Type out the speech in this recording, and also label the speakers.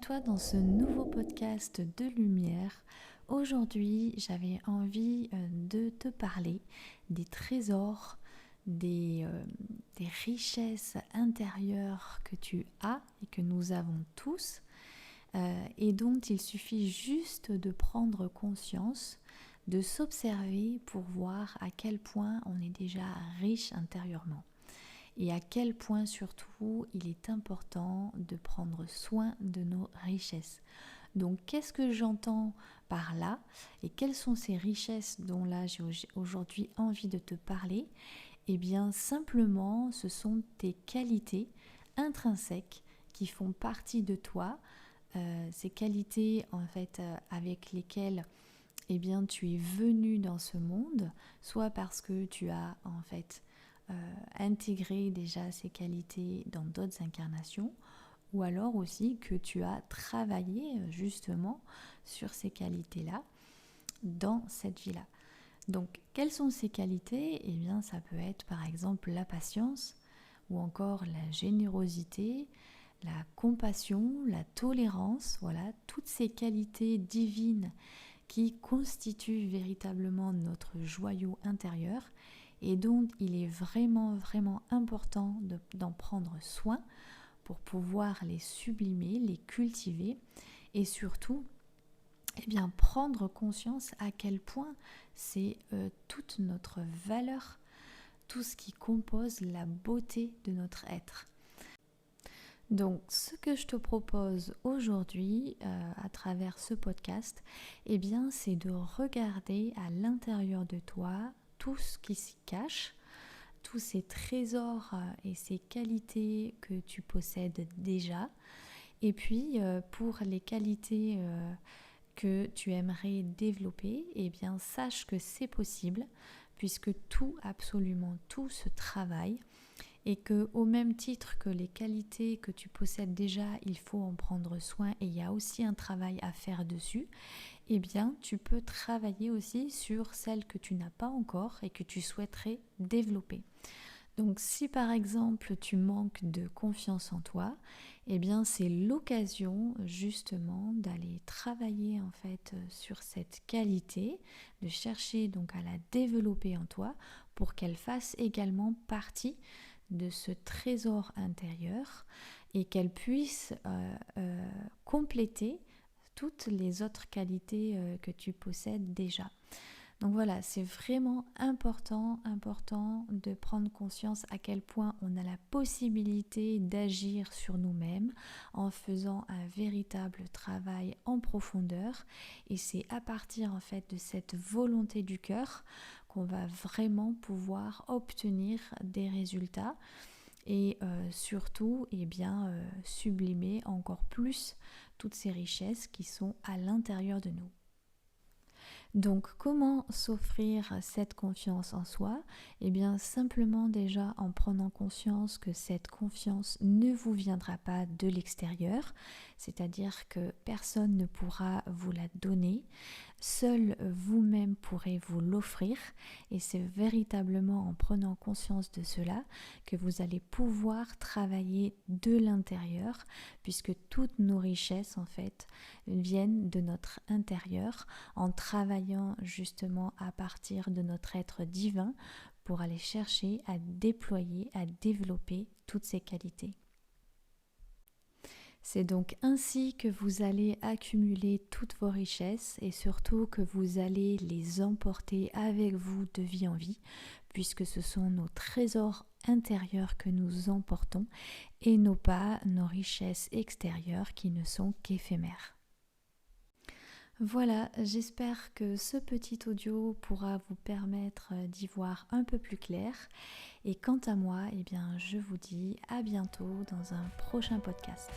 Speaker 1: toi dans ce nouveau podcast de lumière. Aujourd'hui, j'avais envie de te parler des trésors, des richesses intérieures que tu as et que nous avons tous et dont il suffit juste de prendre conscience, de s'observer pour voir à quel point on est déjà riche intérieurement. Et à quel point surtout il est important de prendre soin de nos richesses. Donc qu'est-ce que j'entends par là et quelles sont ces richesses dont là j'ai aujourd'hui envie de te parler? Eh bien simplement ce sont tes qualités intrinsèques qui font partie de toi, ces qualités en fait avec lesquelles eh bien tu es venu dans ce monde, soit parce que tu as en fait intégrer déjà ces qualités dans d'autres incarnations, ou alors aussi que tu as travaillé justement sur ces qualités-là dans cette vie-là. Donc, quelles sont ces qualités? Eh bien, ça peut être par exemple la patience, ou encore la générosité, la compassion, la tolérance, voilà, toutes ces qualités divines qui constituent véritablement notre joyau intérieur et dont il est vraiment important d'en prendre soin pour pouvoir les sublimer, les cultiver et surtout eh bien, prendre conscience à quel point c'est toute notre valeur, tout ce qui compose la beauté de notre être. Donc, ce que je te propose aujourd'hui à travers ce podcast, eh bien, c'est de regarder à l'intérieur de toi tout ce qui s'y cache, tous ces trésors et ces qualités que tu possèdes déjà. Et puis, pour les qualités que tu aimerais développer, eh bien, sache que c'est possible, puisque tout, absolument tout se travaille. Et que au même titre que les qualités que tu possèdes déjà, il faut en prendre soin et il y a aussi un travail à faire dessus, eh bien tu peux travailler aussi sur celles que tu n'as pas encore et que tu souhaiterais développer. Donc si par exemple tu manques de confiance en toi, eh bien c'est l'occasion justement d'aller travailler en fait sur cette qualité, de chercher donc à la développer en toi pour qu'elle fasse également partie de ce trésor intérieur et qu'elle puisse compléter toutes les autres qualités que tu possèdes déjà. Donc voilà, c'est vraiment important de prendre conscience à quel point on a la possibilité d'agir sur nous-mêmes en faisant un véritable travail en profondeur. Et c'est à partir en fait de cette volonté du cœur qu'on va vraiment pouvoir obtenir des résultats et surtout sublimer encore plus toutes ces richesses qui sont à l'intérieur de nous. Donc comment s'offrir cette confiance en soi? Eh bien simplement déjà en prenant conscience que cette confiance ne vous viendra pas de l'extérieur, c'est-à-dire que personne ne pourra vous la donner, seul vous-même pourrez vous l'offrir et c'est véritablement en prenant conscience de cela que vous allez pouvoir travailler de l'intérieur puisque toutes nos richesses en fait viennent de notre intérieur en travaillant justement à partir de notre être divin pour aller chercher à déployer, à développer toutes ces qualités. C'est donc ainsi que vous allez accumuler toutes vos richesses et surtout que vous allez les emporter avec vous de vie en vie, puisque ce sont nos trésors intérieurs que nous emportons et non pas nos richesses extérieures qui ne sont qu'éphémères. Voilà, j'espère que ce petit audio pourra vous permettre d'y voir un peu plus clair. Et quant à moi, eh bien, je vous dis à bientôt dans un prochain podcast.